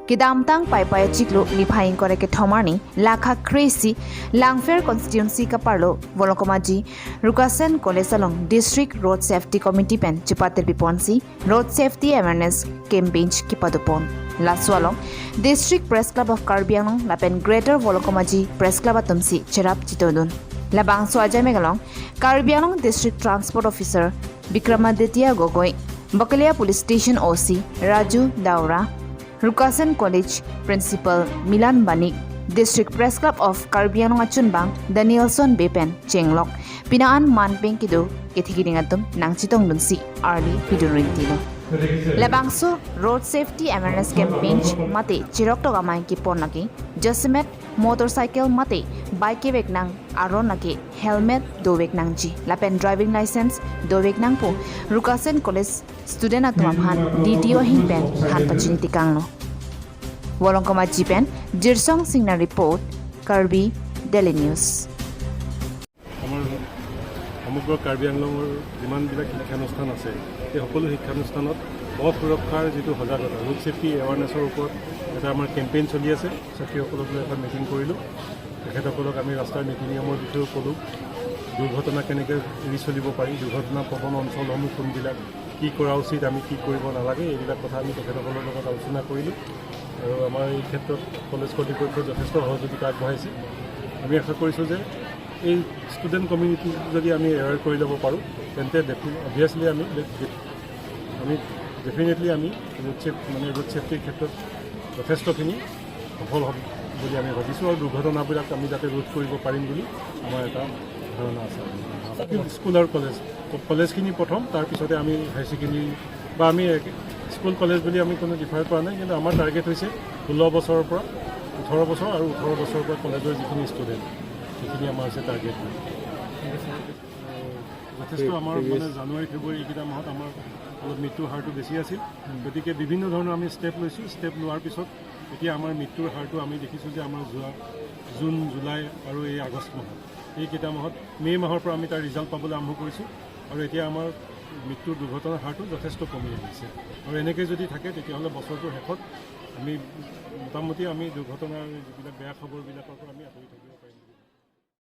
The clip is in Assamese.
Kidamtang Paipaya Chiklo Lipain Koreke Tomani, Laka Crazy, Langfair Constituency Kaparlo, Volokomaji, Rukasen College along District Road Safety Committee Pen, Chipatel Piponsi, Road Safety Awareness Campaign Kipadupon. Laswalong, District Press Club of Karbianong, Lapen Greater Volokomaji, Press Club Atumsi, Cherap Chitodun. Labang Swaja Megalong, Karbianong District Transport Officer, Vikramaditya Gogoi, Bakalia Police Station OC, Raju Daura, Rukasen College Principal Milan Banik, District Press Club of Karbianong Achunbang, Danielson Bepen, Chenglok, Pinaan Manpeng Kido, Kitikiringatum, Nangchitong Dunsi, Arli, Pidurintino. Labangso Road Safety Awareness Campaign Mate, Chirok Togamay Kiponaki, Josimet, Motorcycle Mate, Bike Veknang, Aronaki, Helmet, Dovek Nangji, Lapen Driving License, Dovek Nangpo, Rukasen College Student Atmamhan, DTO Hingpen, Han Pachiniti Kangno. Wolongkoma Jipen, Jirsong Singna Report, Karbi, Daily News. সমগ্ৰ কাৰ্বি আংলঙৰ যিমানবিলাক শিক্ষানুষ্ঠান আছে এই সকলো শিক্ষানুষ্ঠানত পথ সুৰক্ষাৰ যিটো সজাগতা ৰোড ছেফটি এৱাৰনেছৰ ওপৰত এটা আমাৰ কেম্পেইন চলি আছে ছাত্ৰীসকলক লৈ এটা মিটিং কৰিলোঁ তেখেতসকলক আমি ৰাস্তাৰ নীতি নিয়মৰ বিষয়ে ক'লোঁ দুৰ্ঘটনা কেনেকৈ এৰি চলিব পাৰি দুৰ্ঘটনা প্ৰৱণ অঞ্চলসমূহ কোনবিলাক কি কৰা উচিত আমি কি কৰিব নালাগে এইবিলাক কথা আমি তেখেতসকলৰ লগত আলোচনা কৰিলোঁ আৰু আমাৰ এই ক্ষেত্ৰত কলেজ কৰ্তৃপক্ষই যথেষ্ট সহযোগিতা আগবঢ়াইছে আমি আশা কৰিছোঁ যে এই ষ্টুডেণ্ট কমিউনিটি যদি আমি এৱাৰ কৰি ল'ব পাৰোঁ তেন্তে অবভিয়াছলি আমি ডেফিনেটলি আমি ৰোড ছেফটিৰ ক্ষেত্ৰত যথেষ্টখিনি সফল হ'ম বুলি আমি ভাবিছোঁ আৰু দুৰ্ঘটনাবিলাক আমি যাতে ৰোধ কৰিব পাৰিম বুলি আমাৰ এটা ধাৰণা আছে স্কুল আৰু কলেজখিনি প্ৰথম তাৰপিছতে আমি হায়াৰ ছেকেণ্ডেৰী বা আমি স্কুল কলেজ বুলি আমি কোনো ডিফাৰ কৰা নাই কিন্তু আমাৰ টাৰ্গেট হৈছে 16 বছৰৰ পৰা 18 বছৰ আৰু 18 বছৰৰ পৰা কলেজৰ যিখিনি ষ্টুডেণ্ট সেইখিনি আমাৰ আছে টাৰ্গেট যথেষ্ট আমাৰ মানে জানুৱাৰী ফেব্ৰুৱাৰী এইকেইটা মাহত আমাৰ অলপ মৃত্যুৰ হাৰটো বেছি আছিল গতিকে বিভিন্ন ধৰণৰ আমি ষ্টেপ লৈছোঁ ষ্টেপ লোৱাৰ পিছত এতিয়া আমাৰ মৃত্যুৰ হাৰটো আমি দেখিছোঁ যে আমাৰ যোৱা জুন জুলাই আৰু এই আগষ্ট মাহত এইকেইটা মাহত মে' মাহৰ পৰা আমি তাৰ ৰিজাল্ট পাবলৈ আৰম্ভ কৰিছোঁ আৰু এতিয়া আমাৰ মৃত্যুৰ দুৰ্ঘটনাৰ হাৰটো যথেষ্ট কমি আহিছে আৰু এনেকৈ যদি থাকে তেতিয়াহ'লে বছৰটোৰ শেষত আমি মোটামুটি আমি দুৰ্ঘটনাৰ যিবিলাক বেয়া খবৰবিলাকৰ পৰা আমি আঁতৰি থাকিম